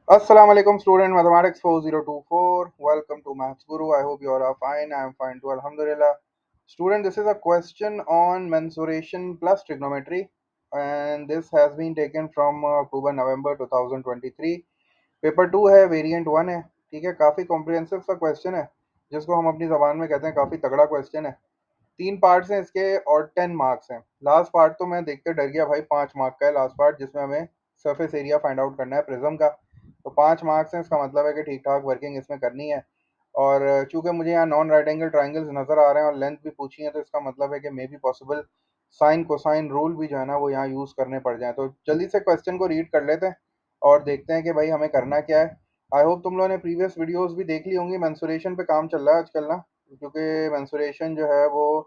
Assalamu alaikum student mathematics 4024. Welcome to Maths Guru. I hope you all are fine. I am fine too. Alhamdulillah. Student, this is a question on mensuration plus trigonometry, and this has been taken from October November 2023. Paper 2 है, variant 1 है. ठीक है, काफ़ी comprehensive सा question है जिसको हम अपनी ज़बान में कहते हैं काफ़ी तगड़ा क्वेश्चन है. 3 पार्ट्स हैं इसके और 10 मार्क्स हैं. लास्ट पार्ट तो मैं देखते डर गया भाई, 5 मार्क का है लास्ट पार्ट जिसमें हमें सरफेस एरिया फाइंड आउट करना है प्रिज्म का. तो 5 मार्क्स हैं, इसका मतलब है कि ठीक ठाक वर्किंग इसमें करनी है. और चूंकि मुझे यहाँ नॉन राइट एंगल ट्राइंगल्स नज़र आ रहे हैं और लेंथ भी पूछी है, तो इसका मतलब है कि may be possible sine cosine rule भी जो है ना वो यहाँ यूज़ करने पड़ जाए. तो जल्दी से क्वेश्चन को रीड कर लेते हैं और देखते हैं कि भाई हमें करना क्या है. आई होप तुम लोगों ने प्रीवियस वीडियोस भी देख ली होंगी. मेंसुरेशन पे काम चल रहा है आजकल ना, क्योंकि मेंसुरेशन जो है वो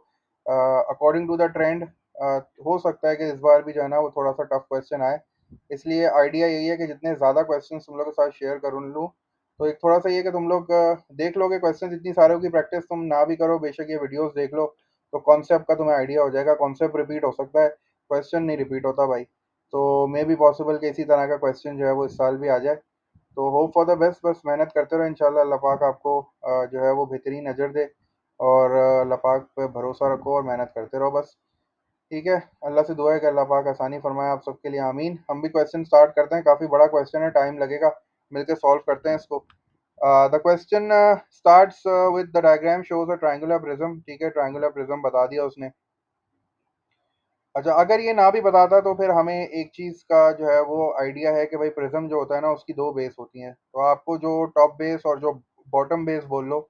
अकॉर्डिंग टू द ट्रेंड हो सकता है कि इस बार भी जो है ना वो थोड़ा सा टफ क्वेश्चन आए. इसलिए आइडिया यही है कि जितने ज़्यादा क्वेश्चन तुम लोग के साथ शेयर कर लूँ, तो एक थोड़ा सा ये कि तुम लोग देख लोगे क्वेश्चन इतनी सारों की प्रैक्टिस तुम ना भी करो, बेशक ये वीडियोस देख लो तो कॉन्सेप्ट का तुम्हें आइडिया हो जाएगा. कॉन्सेप्ट रिपीट हो सकता है, क्वेश्चन नहीं रिपीट होता भाई. तो मे बी पॉसिबल कि इसी तरह का क्वेश्चन जो है वो इस साल भी आ जाए. तो होप फॉर द बेस्ट. बस मेहनत करते रहो, इंशाल्लाह अल्लाह पाक आपको जो है वो बेहतरीन नज़र दे. और अल्लाह पाक पे भरोसा रखो और मेहनत करते रहो बस. ठीक है, अल्लाह से दुआ है कि अल्लाह पाक आसानी फरमाए आप सबके लिए, आमीन. हम भी क्वेश्चन स्टार्ट करते हैं. काफ़ी बड़ा क्वेश्चन है, टाइम लगेगा. मिलकर सॉल्व करते हैं इसको. The question starts with the diagram shows a triangular prism. ठीक है, ट्रायंगुलर प्रिज्म बता दिया उसने. अच्छा, अगर ये ना भी बताता तो फिर हमें एक चीज़ का जो है वो आइडिया है कि भाई प्रिज्म जो होता है ना उसकी दो बेस होती हैं. तो आपको जो टॉप बेस और जो बॉटम बेस बोल लो,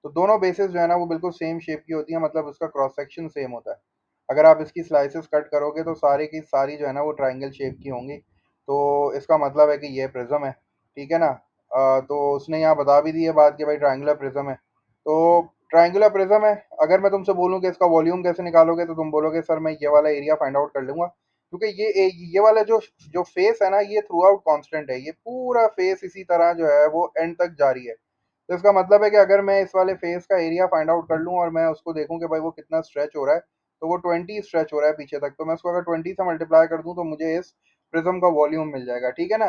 तो दोनों बेसेस जो है ना वो बिल्कुल सेम शेप की होती हैं, मतलब उसका क्रॉस सेक्शन सेम होता है. अगर आप इसकी स्लाइसेस कट करोगे तो सारी की सारी जो है ना वो ट्रायंगल शेप की होंगी. तो इसका मतलब है कि ये प्रिज्म है. ठीक है ना. तो उसने यहाँ बता भी दी है बात कि भाई ट्रायंगुलर प्रिज्म है. तो ट्रायंगुलर प्रिज्म है. अगर मैं तुमसे बोलूँ कि इसका वॉल्यूम कैसे निकालोगे, तो तुम बोलोगे सर मैं ये वाला एरिया फाइंड आउट कर लूंगा, क्योंकि ये वाला जो जो फेस है ना ये थ्रू आउट कॉन्स्टेंट है. ये पूरा फेस इसी तरह जो है वो एंड तक जारी है. तो इसका मतलब है कि अगर मैं इस वाले फेस का एरिया फाइंड आउट कर लूँ और मैं उसको देखूँ कि भाई वो कितना स्ट्रेच हो रहा है, तो वो 20 स्ट्रेच हो रहा है पीछे तक. तो मैं उसको अगर 20 से मल्टीप्लाई कर दूँ तो मुझे इस प्रिज्म का वॉल्यूम मिल जाएगा. ठीक है ना.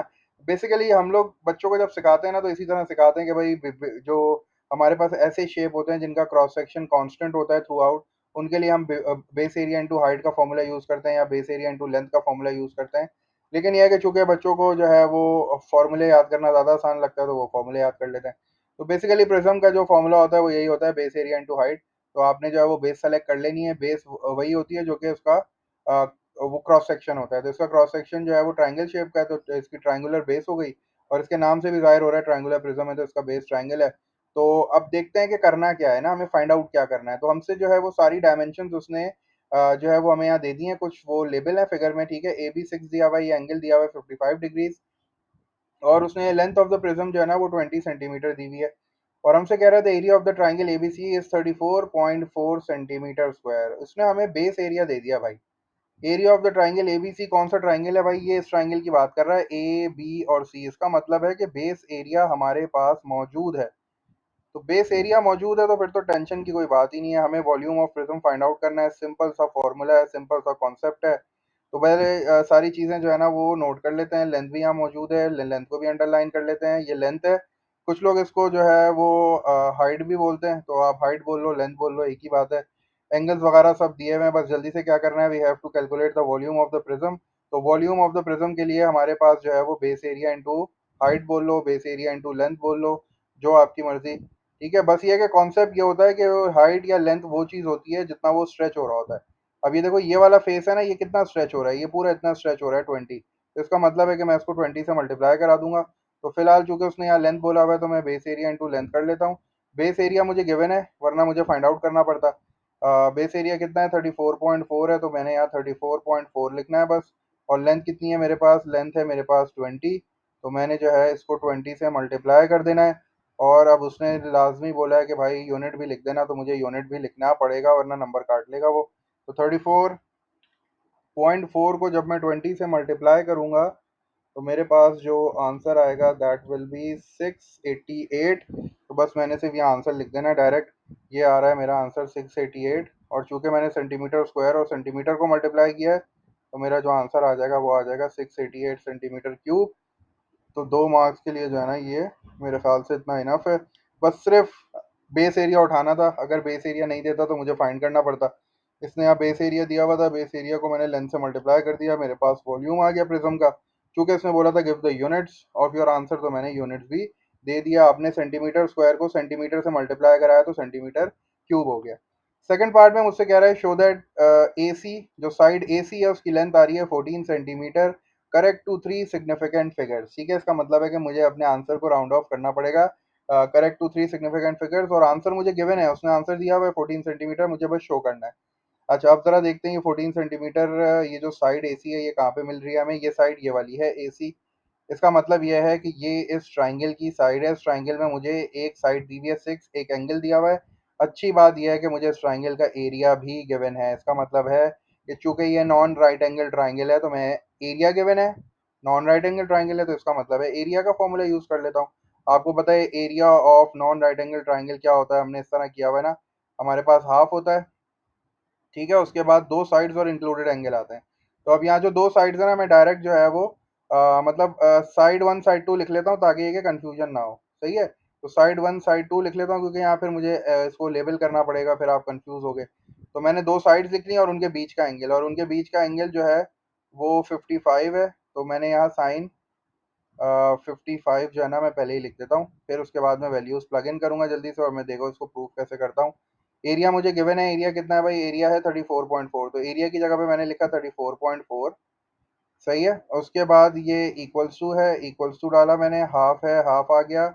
बेसिकली हम लोग बच्चों को जब सिखाते हैं ना तो इसी तरह सिखाते हैं कि भाई जो हमारे पास ऐसे शेप होते हैं जिनका क्रॉस सेक्शन कांस्टेंट होता है थ्रू आउट, उनके लिए हम बेस एरिया इंटू हाइट का फॉर्मूला यूज़ करते हैं या बेस एरिया इंटू लेंथ का फॉर्मूला यूज़ करते हैं. लेकिन यह है कि चूंकि बच्चों को जो है वो फॉर्मूले याद करना ज़्यादा आसान लगता है तो वो फॉर्मूले याद कर लेते हैं. तो बेसिकली प्रिज्म का जो फॉर्मूला होता है वो यही होता है, बेस एरिया इंटू हाइट. तो आपने जो है वो बेस सेलेक्ट कर लेनी है. बेस वही होती है जो कि उसका अ, वो क्रॉस सेक्शन होता है. तो इसका क्रॉस सेक्शन जो है वो ट्राइंगल शेप का है, तो इसकी ट्राइंगुलर बेस हो गई. और इसके नाम से भी जाहिर हो रहा है ट्रायंगुलर प्रिज्म है तो इसका बेस ट्रायंगल है. तो अब देखते हैं कि करना क्या है ना, हमें फाइंड आउट क्या करना है. तो हमसे जो है वो सारी डायमेंशंस उसने जो है वो हमें यहाँ दे दी हैं. कुछ वो लेबल है फिगर में. ठीक है, ए बी 6 दिया हुआ है, ये एंगल दिया हुआ है 55 डिग्रीज. और उसने लेंथ ऑफ द प्रिज्म जो है ना वो 20 सेंटीमीटर दी हुई है. और हमसे कह रहा था area of the triangle ABC is 34.4 centimetre square. उसने हमें बेस एरिया दे दिया भाई. Area of the triangle ABC कौन सा ट्राइंगल है भाई, ये इस ट्राइंगल की बात कर रहा है, ए बी और सी. इसका मतलब है कि बेस एरिया हमारे पास मौजूद है. तो बेस एरिया मौजूद है तो फिर तो टेंशन की कोई बात ही नहीं है. हमें volume of prism find out करना है. सिंपल सा फॉर्मूला है, सिंपल सा कॉन्सेप्ट है. तो पहले सारी चीज़ें जो है ना वो नोट कर लेते हैं. लेंथ भी यहाँ मौजूद है, लेंथ को भी अंडरलाइन कर लेते हैं. ये लेंथ है. कुछ लोग इसको जो है वो हाइट भी बोलते हैं, तो आप हाइट बोल लो लेंथ बोल लो एक ही बात है. एंगल्स वगैरह सब दिए हुए हैं, बस जल्दी से क्या करना है, we have to calculate the volume of the prism. तो वॉल्यूम ऑफ द प्रिज्म के लिए हमारे पास जो है वो बेस एरिया इंटू हाइट बोल लो, बेस एरिया इंटू लेंथ बोल लो, जो आपकी मर्जी. ठीक है, बस ये है कि कॉन्सेप्ट ये होता है कि हाइट या लेंथ वो चीज़ होती है जितना वो स्ट्रेच हो रहा होता है. अब ये देखो ये वाला फेस है ना, ये कितना स्ट्रेच हो रहा है, ये पूरा इतना स्ट्रेच हो रहा है 20. तो इसका मतलब है कि मैं इसको 20 से मल्टीप्लाई करा दूंगा. तो फिलहाल चूंकि उसने यहाँ लेंथ बोला हुआ है तो मैं बेस एरिया इंटू लेंथ कर लेता हूँ. बेस एरिया मुझे गिवन है वरना मुझे फाइंड आउट करना पड़ता. बेस एरिया कितना है, 34.4 है, तो मैंने यहाँ 34.4 लिखना है बस. और लेंथ कितनी है मेरे पास, लेंथ है मेरे पास 20. तो मैंने जो है इसको 20 से मल्टीप्लाई कर देना है. और अब उसने लाजमी बोला है कि भाई यूनिट भी लिख देना, तो मुझे यूनिट भी लिखना पड़ेगा वरना नंबर काट लेगा वो. तो 34.4 को जब मैं 20 से मल्टीप्लाई करूंगा तो मेरे पास जो आंसर आएगा दैट विल बी 688. तो बस मैंने सिर्फ यहाँ आंसर लिख देना है डायरेक्ट. ये आ रहा है मेरा आंसर 688. और चूंकि मैंने सेंटीमीटर स्क्वायर और सेंटीमीटर को मल्टीप्लाई किया है तो मेरा जो आंसर आ जाएगा वो आ जाएगा 688 सेंटीमीटर क्यूब. तो 2 मार्क्स के लिए जो है ना ये मेरे ख़्याल से इतना इनफ है। बस सिर्फ़ बेस एरिया उठाना था, अगर बेस एरिया नहीं देता तो मुझे फाइंड करना पड़ता। इसने यहाँ बेस एरिया दिया हुआ था, बेस एरिया को मैंने लेंथ से मल्टीप्लाई कर दिया, मेरे पास वॉल्यूम आ गया प्रिज्म का। चूँकि इसने बोला था give the units of your answer, तो मैंने यूनिट्स भी दे दिया। आपने सेंटीमीटर स्क्वायर को सेंटीमीटर से मल्टीप्लाई कराया तो सेंटीमीटर क्यूब हो गया। सेकंड पार्ट में मुझसे कह रहा है शो दैट AC जो साइड AC है उसकी लेंथ आ रही है 14 centimetre, correct to 3 significant figures. ठीक है, इसका मतलब है कि मुझे अपने आंसर को राउंड ऑफ करना पड़ेगा करेक्ट टू 3 सिग्निफिकेंट फिगर्स, और आंसर मुझे गिवन है, उसने आंसर दिया हुआ है 14 सेंटीमीटर, मुझे बस शो करना है। अच्छा, अब ज़रा देखते हैं ये 14 सेंटीमीटर ये जो साइड AC है ये कहाँ पे मिल रही है हमें। ये साइड ये वाली है AC। इसका मतलब ये है कि ये इस ट्राइंगल की साइड है। इस ट्राइंगल में मुझे एक साइड दी हुई है 6, एक एंगल दिया हुआ है। अच्छी बात यह है कि मुझे इस ट्राइंगल का एरिया भी गिवन है। इसका मतलब है कि चूंकि ये नॉन राइट एंगल ट्राइंगल है तो मैं एरिया गिवन है, नॉन राइट एंगल ट्राइंगल है तो इसका मतलब है एरिया का फॉर्मूला यूज़ कर लेता हूँ। आपको पता है area of non right angle triangle क्या होता है, हमने इस तरह किया हुआ है ना। हमारे पास हाफ होता है, ठीक है, उसके बाद दो साइड्स और इंक्लूडेड एंगल आते हैं। तो अब यहाँ जो दो साइड्स है ना, मैं डायरेक्ट जो है वो मतलब साइड वन साइड टू लिख लेता हूँ ताकि ये कंफ्यूजन ना हो। सही है, तो साइड वन साइड टू लिख लेता हूँ क्योंकि यहाँ फिर मुझे इसको लेबल करना पड़ेगा, फिर आप कंफ्यूज हो गए। तो मैंने दो साइड्स लिख ली और उनके बीच का एंगल, और उनके बीच का एंगल जो है वो 55 है। तो मैंने यहाँ साइन 55 जो है ना मैं पहले ही लिख देता हूँ, फिर उसके बाद मैं वैल्यूज प्लग इन करूंगा जल्दी से, और मैं देखो इसको प्रूफ कैसे करता हूँ। एरिया मुझे गिवन है, एरिया कितना है भाई, एरिया है 34.4, तो एरिया की जगह पे मैंने लिखा 34.4। सही है, और उसके बाद ये इक्वल्स टू है, इक्वल्स टू डाला मैंने, हाफ है, हाफ आ गया।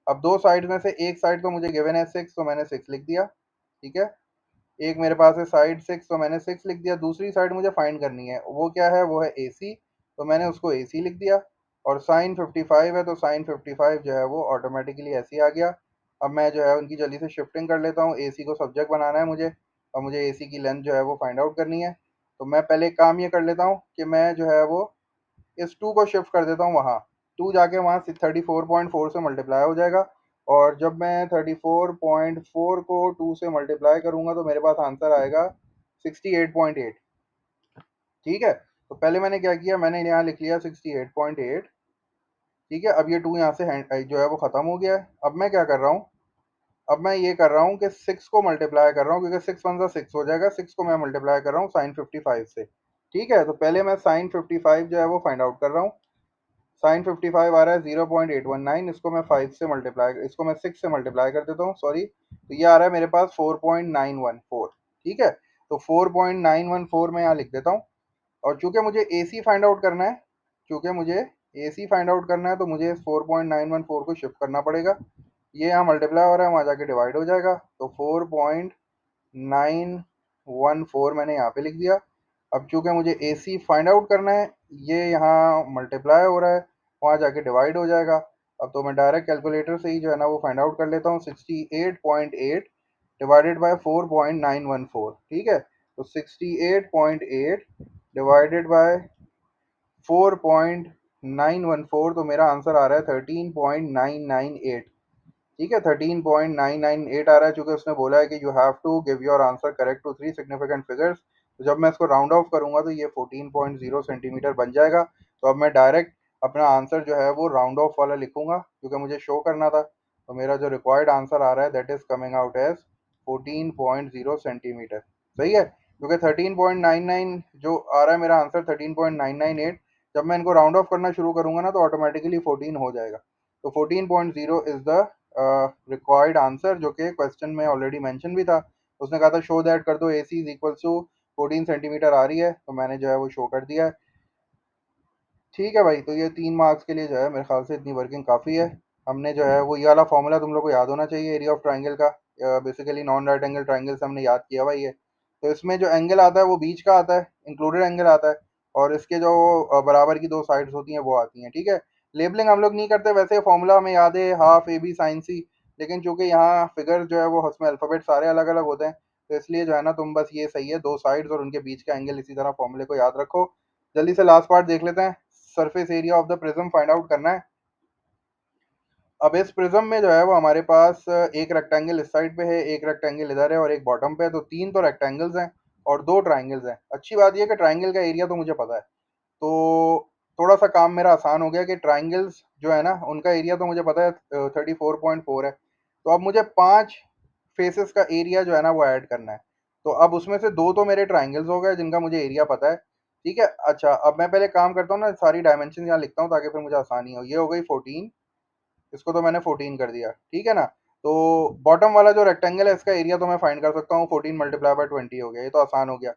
अब दो साइड में से एक साइड तो मुझे गिवन है 6, तो मैंने 6 लिख दिया। ठीक है, एक मेरे पास है साइड 6, तो मैंने 6 लिख दिया। दूसरी साइड मुझे फाइंड करनी है, वो क्या है, वो है AC, तो मैंने उसको AC लिख दिया। और साइन 55 है तो साइन 55 जो है वो ऑटोमेटिकली ऐसे ही आ गया। अब मैं जो है उनकी जल्दी से शिफ्टिंग कर लेता हूँ। AC को सब्जेक्ट बनाना है मुझे, और मुझे AC की लेंथ जो है वो फाइंड आउट करनी है। तो मैं पहले एक काम ये कर लेता हूँ कि मैं जो है वो इस 2 को शिफ्ट कर देता हूँ वहाँ। 2 जाके वहाँ से 34.4 से मल्टीप्लाई हो जाएगा, और जब मैं 34.4 को 2 से मल्टीप्लाई करूँगा तो मेरे पास आंसर आएगा 68.8। ठीक है, तो पहले मैंने क्या किया, मैंने यहाँ लिख लिया 68.8। ठीक है, अब ये 2 यहाँ से जो है वो ख़त्म हो गया है। अब मैं क्या कर रहा हूँ, अब मैं ये कर रहा हूँ कि 6 को मल्टीप्लाई कर रहा हूँ, क्योंकि 6 वन ज़ा 6 हो जाएगा। 6 को मैं मल्टीप्लाई कर रहा हूँ साइन 55 से। ठीक है, तो पहले मैं साइन 55 जो है वो फाइंड आउट कर रहा हूँ। साइन 55 आ रहा है 0.819, इसको मैं 5 से मल्टीप्लाई, इसको मैं 6 से मल्टीप्लाई कर देता हूँ, सॉरी। तो ये आ रहा है मेरे पास 4.914। ठीक है, तो 4.914 मैं यहाँ लिख देता हूँ। और चूंकि मुझे AC फाइंड आउट करना है, चूंकि मुझे AC फाइंड आउट करना है तो मुझे इस 4.914 को शिफ्ट करना पड़ेगा। ये यहाँ मल्टीप्लाई हो रहा है, वहाँ जाके डिवाइड हो जाएगा। तो 4.914 मैंने यहाँ पे लिख दिया। अब चूंकि मुझे AC फाइंड आउट करना है, ये यहाँ मल्टीप्लाई हो रहा है, वहाँ जाके डिवाइड हो जाएगा। अब तो मैं डायरेक्ट कैलकुलेटर से ही जो है ना वो फाइंड आउट कर लेता हूँ। 68.8 डिवाइडेड बाय 4.914। ठीक है, तो 68.8 डिवाइडेड बाय 4.914, तो मेरा आंसर आ रहा है 13.998। ठीक है, 13.998 आ रहा है, चूंकि उसने बोला है कि you have to give your answer correct to 3 significant figures. तो जब मैं इसको राउंड ऑफ करूंगा तो ये 14.0 सेंटीमीटर बन जाएगा। तो अब मैं डायरेक्ट अपना आंसर जो है वो राउंड ऑफ वाला लिखूंगा क्योंकि मुझे शो करना था। तो मेरा जो रिक्वायर्ड आंसर आ रहा है that is coming out as 14.0 centimetre. सही है, क्योंकि 13.99 जो आ रहा है मेरा आंसर 13.998, जब मैं इनको राउंड ऑफ करना शुरू करूंगा ना तो ऑटोमेटिकली 14 हो जाएगा। तो 14.0 इज द रिक्वायर्ड आंसर, जो कि क्वेश्चन में ऑलरेडी मेंशन भी था। उसने कहा था शो दैट कर दो AC is equal to 14 centimetre आ रही है, तो मैंने जो है वो शो कर दिया है। ठीक है भाई, तो ये 3 मार्क्स के लिए जो है मेरे ख्याल से इतनी वर्किंग काफ़ी है। हमने जो है वो ये वाला फॉर्मूला तुम लोग को याद होना चाहिए एरिया ऑफ ट्राइंगल का। Basically non right angle triangle से हमने याद किया हुआ ये। तो इसमें जो एंगल आता है वो बीच का आता है, इंक्लूडेड एंगल आता है, और इसके जो बराबर की दो साइड्स होती हैं वो आती हैं। ठीक है, लेबलिंग हम लोग नहीं करते, वैसे फॉर्मूला हमें याद है हाफ AB साइन C, लेकिन चूंकि यहाँ फिगर जो है वो उसमें अल्फ़ाबेट सारे अलग अलग होते हैं, तो इसलिए जो है ना तुम बस ये सही है, दो साइड्स और उनके बीच का एंगल इसी तरह फॉर्मूले को याद रखो। जल्दी से लास्ट पार्ट देख लेते हैं। Surface area of the prism find out करना है। अब इस प्रिज्म में जो है वो हमारे पास एक रेक्टेंगल इस साइड पे है, एक रेक्टेंगल इधर है और एक बॉटम पे है, तो तीन तो रेक्टेंगल्स हैं और दो ट्राइंगल्स हैं। अच्छी बात यह है कि ट्राइंगल का एरिया तो मुझे पता है। तो थोड़ा सा काम मेरा आसान हो गया कि ट्राइंगल्स जो है ना उनका एरिया तो मुझे पता है 34.4 है। तो अब मुझे 5 फेसेस का एरिया जो है ना वो ऐड करना है। तो अब उसमें से दो तो मेरे ट्राइंगल्स हो गए जिनका मुझे एरिया पता है। ठीक है, अच्छा अब मैं पहले काम करता हूँ ना, सारी डायमेंशन यहाँ लिखता हूँ ताकि फिर मुझे आसानी हो। ये हो गई 14, इसको तो मैंने 14 कर दिया, ठीक है ना। तो बॉटम वाला जो रेक्टेंगल है इसका एरिया तो मैं फाइंड कर सकता हूँ, 14 मल्टीप्लाई बाय 20 हो गया, ये तो आसान हो गया।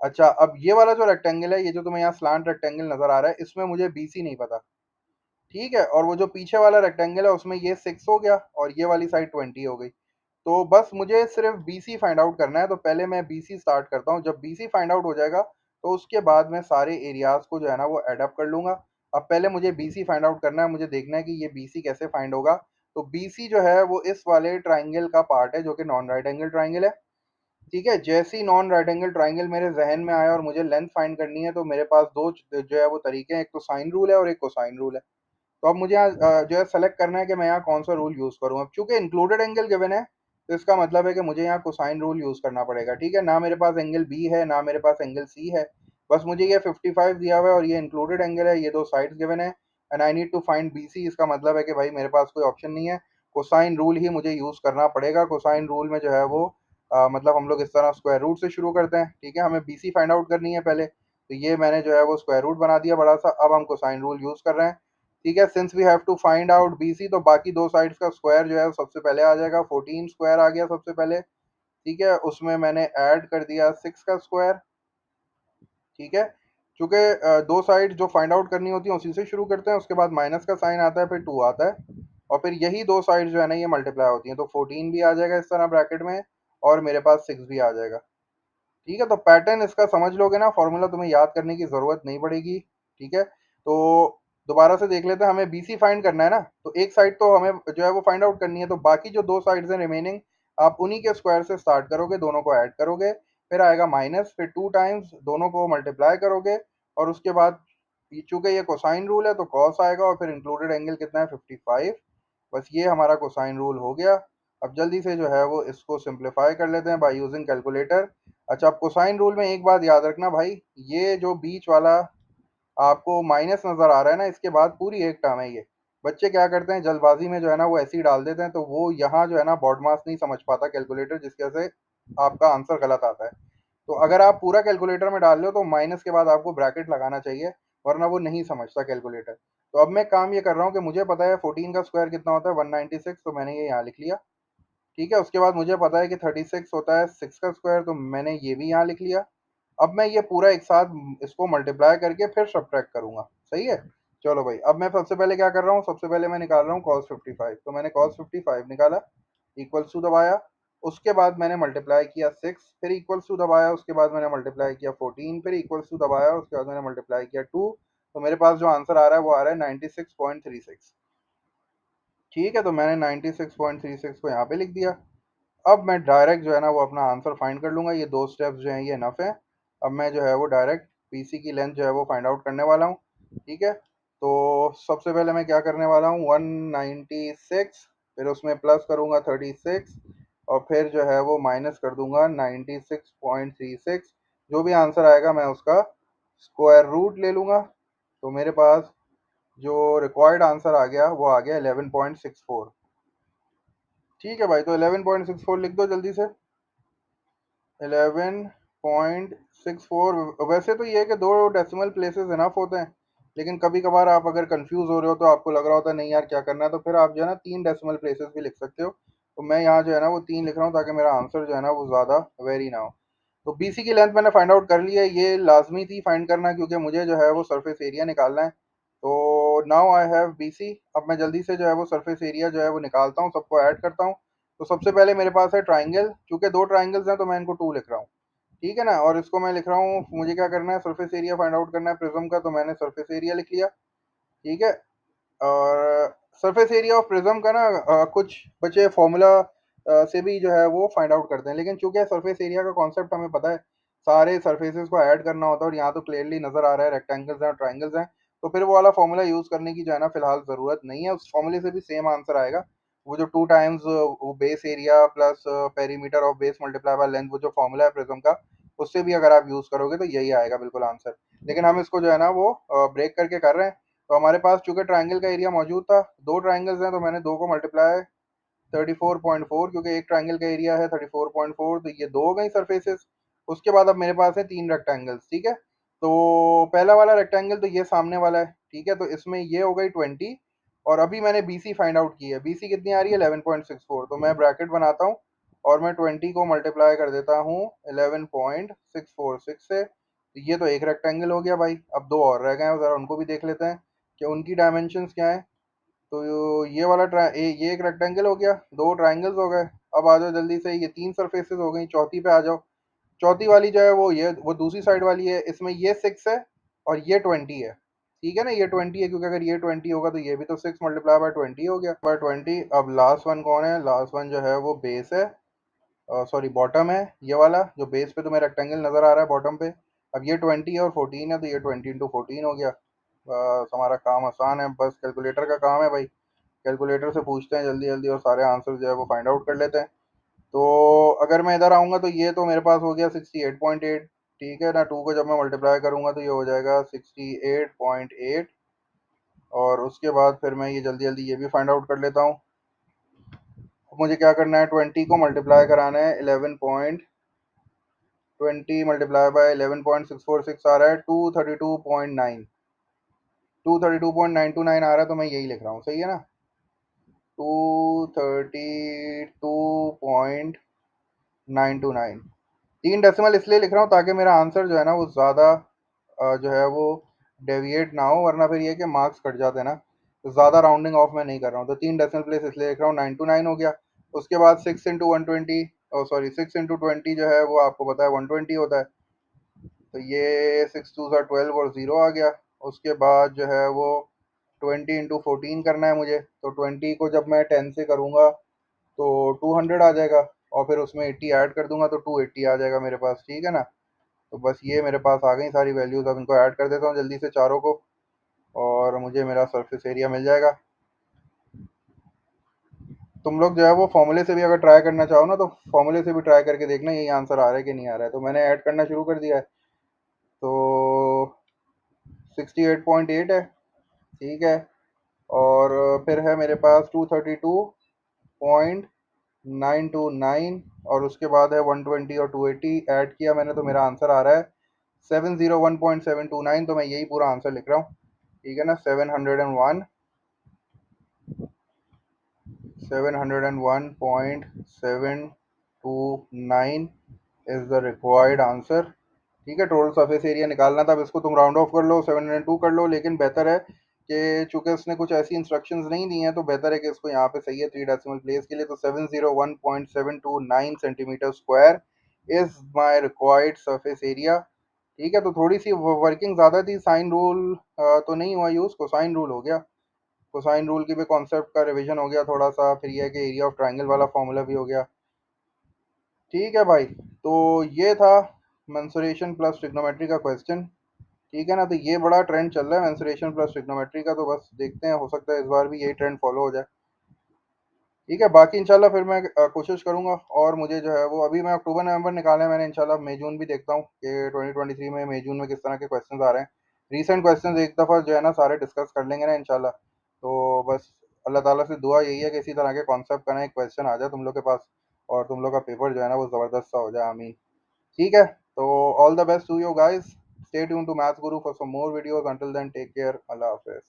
अच्छा अब ये वाला जो रेक्टेंगल है, ये जो तुम्हें यहाँ स्लांट रेक्टेंगल नजर आ रहा है, इसमें मुझे बीसी नहीं पता। ठीक है, और वो जो पीछे वाला रेक्टेंगल है उसमें ये 6 हो गया और ये वाली साइड 20 हो गई। तो बस मुझे सिर्फ बीसी फाइंड आउट करना है। तो पहले मैं बीसी स्टार्ट करता हूँ, जब बीसी फाइंड आउट हो जाएगा तो उसके बाद मैं सारे एरियाज को जो है ना वो एडअप कर लूंगा। अब पहले मुझे बीसी फाइंड आउट करना है, मुझे देखना है कि ये बीसी कैसे फाइंड होगा। तो बीसी जो है वो इस वाले ट्राइंगल का पार्ट है जो कि नॉन राइट एंगल ट्राइंगल है। ठीक है, जैसे ही नॉन राइट एंगल ट्राइंगल मेरे जहन में आया और मुझे लेंथ फाइंड करनी है, तो मेरे पास दो जो है वो तरीके हैं, एक तो साइन रूल है और एक कोसाइन रूल है। तो अब मुझे यहाँ जो है सेलेक्ट करना है कि मैं यहाँ कौन सा रूल यूज करूँ। अब चूंकि इंक्लूडेड एंगल गिवन है तो इसका मतलब है कि मुझे यहाँ कोसाइन रूल यूज करना पड़ेगा। ठीक है, ना मेरे पास एंगल बी है ना मेरे पास एंगल सी है, बस मुझे ये 55 दिया हुआ है और ये इंक्लूडेड एंगल है, ये दो साइड्स गिवन है and I need to find B C. इसका मतलब है कि भाई मेरे पास कोई ऑप्शन नहीं है, कोसाइन रूल ही मुझे यूज करना पड़ेगा। कोसाइन रूल में जो है वो मतलब हम लोग इस तरह स्क्वायर रूट से शुरू करते हैं। ठीक है, हमें बी सी फाइंड आउट करनी है पहले, तो ये मैंने जो है वो स्क्वायर रूट बना दिया बड़ा सा। अब हम कोसाइन रूल यूज कर रहे हैं। ठीक है, since we have to find out BC, तो बाकी दो साइड्स का स्क्वायर जो है वो सबसे पहले आ जाएगा। 14 स्क्वायर आ गया सबसे पहले। ठीक है, उसमें मैंने ऐड कर दिया 6 का स्क्वायर। ठीक है, चूंकि दो साइड जो फाइंड आउट करनी होती है उसी से शुरू करते हैं, उसके बाद माइनस का साइन आता है, फिर 2 आता है और फिर यही दो साइड जो है ना ये मल्टीप्लाई होती हैं। तो 14 भी आ जाएगा इस तरह ब्रैकेट में और मेरे पास 6 भी आ जाएगा। ठीक है, तो पैटर्न इसका समझ लोगे ना, फॉर्मूला तुम्हें याद करने की जरूरत नहीं पड़ेगी। ठीक है, तो दोबारा से देख लेते हैं। हमें बीसी फाइंड करना है ना, तो एक साइड तो हमें जो है वो फाइंड आउट करनी है, तो बाकी जो दो साइड्स हैं रिमेनिंग, आप उन्हीं के स्क्वायर से स्टार्ट करोगे, दोनों को ऐड करोगे, फिर आएगा माइनस, फिर 2 टाइम्स दोनों को मल्टीप्लाई करोगे और उसके बाद चूंकि ये कोसाइन रूल है तो कॉस आएगा और फिर इंक्लूडेड एंगल कितना है 55। बस ये हमारा कोसाइन रूल हो गया। अब जल्दी से जो है वो इसको सिंप्लीफाई कर लेते हैं बाय यूजिंग कैलकुलेटर। अच्छा, अब कोसाइन रूल में एक बात याद रखना भाई, ये जो बीच वाला आपको माइनस नजर आ रहा है ना, इसके बाद पूरी एक टर्म है ये। बच्चे क्या करते हैं जल्दबाजी में जो है ना वो ऐसे ही डाल देते हैं, तो वो यहाँ जो है ना बॉड मास नहीं समझ पाता कैलकुलेटर, जिसकी वजह से आपका आंसर गलत आता है। तो अगर आप पूरा कैलकुलेटर में डाल रहे हो तो माइनस के बाद आपको ब्रैकेट लगाना चाहिए, वरना वो नहीं समझता कैलकुलेटर। तो अब मैं काम ये कर रहा हूँ कि मुझे पता है 14 का स्क्वायर कितना होता है 196, तो मैंने ये यहाँ लिख लिया। ठीक है, उसके बाद मुझे पता है कि 36 होता है 6 का स्क्वायर, तो मैंने ये भी यहाँ लिख लिया। अब मैं ये पूरा एक साथ इसको मल्टीप्लाई करके फिर सब्ट्रैक्ट करूंगा। सही है, चलो भाई, अब मैं सबसे पहले क्या कर रहा हूँ, सबसे पहले मैं निकाल रहा हूँ cos 55। तो मैंने cos 55 निकाला, इक्वल्स टू दबाया, उसके बाद मैंने मल्टीप्लाई किया 6, फिर इक्वल्स टू दबाया, उसके बाद मैंने मल्टीप्लाई किया 14, फिर इक्वल्स टू दबाया, उसके बाद मैंने मल्टीप्लाई किया 2। तो मेरे पास जो आंसर आ रहा है वो आ रहा है 96.36। ठीक है, तो मैंने 96.36 को यहाँ पे लिख दिया। अब मैं डायरेक्ट जो है ना वो अपना आंसर फाइंड कर लूंगा, ये दो स्टेप्स जो हैं ये नफ है। अब मैं जो है वो डायरेक्ट पीसी की लेंथ जो है वो फाइंड आउट करने वाला हूँ। ठीक है, तो सबसे पहले मैं क्या करने वाला हूँ 196, फिर उसमें प्लस करूँगा 36 और फिर जो है वो माइनस कर दूंगा 96.36। जो भी आंसर आएगा मैं उसका स्क्वायर रूट ले लूँगा। तो मेरे पास जो रिक्वायर्ड आंसर आ गया वो आ गया 11.64। ठीक है भाई, तो 11.64 लिख दो जल्दी से। 11.64। वैसे तो ये है कि दो डेसिमल प्लेसेस इनफ होते हैं, लेकिन कभी कभार आप अगर कंफ्यूज हो रहे हो तो आपको लग रहा होता है नहीं यार क्या करना है, तो फिर आप जो है ना 3 डेसिमल प्लेसेस भी लिख सकते हो। तो मैं यहाँ जो है ना वो 3 लिख रहा हूँ ताकि मेरा आंसर जो है ना वो ज़्यादा वेरी ना हो। तो बीसी की लेंथ मैंने फाइंड आउट कर ली है, ये लाजमी थी फाइंड करना क्योंकि मुझे जो है वो सरफेस एरिया निकालना है। तो नाउ आई हैव बीसी। अब मैं जल्दी से जो है वो सरफेस एरिया जो है वो निकालता हूँ, सबको ऐड करता हूँ। तो सबसे पहले मेरे पास है ट्राइंगल, चूंकि दो ट्राइंगल्स हैं तो मैं इनको 2 लिख रहा हूँ। ठीक है ना, और इसको मैं लिख रहा हूँ, मुझे क्या करना है सरफेस एरिया फाइंड आउट करना है प्रिज्म का, तो मैंने सरफेस एरिया लिख लिया। ठीक है, और सरफेस एरिया ऑफ प्रिज्म का ना कुछ बचे फॉर्मूला से भी जो है वो फाइंड आउट करते हैं, लेकिन चूंकि सरफेस एरिया का कॉन्सेप्ट हमें पता है, सारे सरफेसेस को ऐड करना होता है और यहाँ तो क्लियरली नजर आ रहा है रेक्टेंगल्स हैं ट्राइंगल्स हैं, तो फिर वो वाला फॉर्मूला यूज करने की जो है ना फिलहाल जरूरत नहीं है। उस फॉर्मूले से भी सेम आंसर आएगा, वो जो 2 टाइम्स वो base area plus perimeter of base multiply by length, वो जो फॉर्मूला है प्रिज्म का, उससे भी अगर आप यूज करोगे तो यही आएगा बिल्कुल आंसर। लेकिन हम इसको जो है ना वो ब्रेक करके कर रहे हैं। तो हमारे पास चूंकि ट्राइंगल का एरिया मौजूद था, दो ट्राइंगल्स हैं, तो मैंने दो को मल्टीप्लाई 34.4, क्योंकि एक ट्राइंगल का एरिया है 34.4, तो ये दो हो गई सरफेसेस। उसके बाद अब मेरे पास है तीन रेक्टेंगल्स, ठीक है। तो पहला वाला रेक्टेंगल तो ये सामने वाला है, ठीक है, तो इसमें ये हो गई 20। और अभी मैंने बीसी फाइंड आउट की है, बीसी कितनी आ रही है 11.64, तो मैं ब्रैकेट बनाता हूँ और मैं 20 को मल्टीप्लाई कर देता हूँ 11.646 से। तो ये तो एक रेक्टेंगल हो गया भाई। अब दो और रह गए हैं, ज़रा उनको भी देख लेते हैं कि उनकी डायमेंशंस क्या है। तो ये वाला ये एक रेक्टेंगल हो गया, दो ट्राइंगल्स हो गए। अब आ जाओ जल्दी से, ये तीन सरफेसेस हो गई, चौथी पे आ जाओ। चौथी वाली जो है वो दूसरी साइड वाली है, इसमें ये 6 है और ये 20 है, ठीक है ना, ये 20 है, क्योंकि अगर ये 20 होगा तो ये भी तो 6 मल्टीप्लाई बाय 20 हो गया, बाय 20। अब लास्ट वन कौन है? लास्ट वन जो है वो बेस है, सॉरी बॉटम है, ये वाला जो बेस पे तुम्हें रेक्टेंगल नजर आ रहा है बॉटम पे। अब ये 20 है और 14 है, तो ये 20 × 14 हो गया। बस हमारा काम आसान है, बस कैलकुलेटर का काम है भाई। कैलकुलेटर से पूछते हैं जल्दी जल्दी और सारे आंसर जो है वो फाइंड आउट कर लेते हैं। तो अगर मैं इधर आऊँगा तो ये तो मेरे पास हो गया 68.8, ठीक है ना। टू को जब मैं मल्टीप्लाई करूँगा तो ये हो जाएगा 68.8। और उसके बाद फिर मैं ये जल्दी जल्दी ये भी फाइंड आउट कर लेता हूँ। अब मुझे क्या करना है, 20 को मल्टीप्लाई कराना है 11.20 मल्टीप्लाई बाय 11.646 आ रहा है 232.9, 232.929 आ रहा है, तो मैं यही लिख रहा हूँ, सही है ना। 232.929। तीन डेसिमल इसलिए लिख रहा हूँ ताकि मेरा आंसर जो है ना वो ज़्यादा जो है वो डेविएट ना हो, वरना फिर ये है कि मार्क्स कट जाते हैं ना। तो ज़्यादा राउंडिंग ऑफ मैं नहीं कर रहा हूँ, तो तीन डेसिमल प्लेस इसलिए लिख रहा हूँ, 929 हो गया। उसके बाद 6 × 120, ओ सॉरी 6 × 20 जो है वो आपको पता है 120 होता है। तो ये 6 × 2 = 12 और ज़ीरो आ गया। उसके बाद जो है वो 20 × 14 करना है मुझे, तो 20 को जब मैं 10 से करूँगा तो 200 आ जाएगा, और फिर उसमें 80 ऐड कर दूंगा तो 280 आ जाएगा मेरे पास, ठीक है ना। तो बस ये मेरे पास आ गई सारी वैल्यूज़, अब इनको ऐड कर देता हूँ जल्दी से चारों को, और मुझे मेरा सरफेस एरिया मिल जाएगा। तुम लोग जो है वो फॉर्मूले से भी अगर ट्राई करना चाहो ना, तो फॉर्मूले से भी ट्राई करके देखना यही आंसर आ रहा है कि नहीं आ रहा है। तो मैंने ऐड करना शुरू कर दिया है, तो 68.8 है, ठीक है। और फिर है मेरे पास 232.929, और उसके बाद है 120 और 280 ऐड किया मैंने, तो मेरा आंसर आ रहा है 701.729। तो मैं यही पूरा आंसर लिख रहा हूँ, ठीक है ना। 701.729 इज द रिक्वायर्ड आंसर, ठीक है। टोटल सरफेस एरिया निकालना था, अब इसको तुम राउंड ऑफ कर लो, 702 कर लो, लेकिन बेहतर है कि चूंकि उसने कुछ ऐसी इंस्ट्रक्शंस नहीं दी हैं, तो बेहतर है कि इसको यहाँ पे सही है 3 डेसिमल प्लेस के लिए। तो 701.729 centimetre square is my required surface area, ठीक है। तो थोड़ी सी वर्किंग ज़्यादा थी, साइन रूल तो नहीं हुआ यूज़, कोसाइन रूल हो गया। कोसाइन रूल की भी कॉन्सेप्ट का रिवीजन हो गया थोड़ा सा, फिर ये है कि एरिया ऑफ ट्राइंगल वाला फॉर्मूला भी हो गया, ठीक है भाई। तो ये था मेंसुरेशन प्लस ट्रिग्नोमेट्री का क्वेश्चन, ठीक है ना। तो ये बड़ा ट्रेंड चल रहा है मेंसुरेशन प्लस ट्रिग्नोमेट्री का, तो बस देखते हैं, हो सकता है इस बार भी यही ट्रेंड फॉलो हो जाए, ठीक है। बाकी इंशाल्लाह फिर मैं कोशिश करूंगा, और मुझे जो है वो अभी मैं अक्टूबर नवंबर निकाले हैं मैंने, इंशाल्लाह मई जून भी देखता हूँ कि 2023 में मई जून में किस तरह के क्वेश्चंस आ रहे हैं। रीसेंट क्वेश्चंस एक दफ़ा जो है ना सारे डिस्कस कर लेंगे ना इंशाल्लाह। तो बस अल्लाह ताला से दुआ यही है कि इसी तरह के कॉन्सेप्ट का ना एक क्वेश्चन आ जाए तुम लोग के पास, और तुम लोग का पेपर जो है ना वो ज़बरदस्त सा हो जाए, आमीन। ठीक है, तो all the best to you guys, stay tuned to maths Guru for some more videos, until then take care, अल्लाह हाफिज़।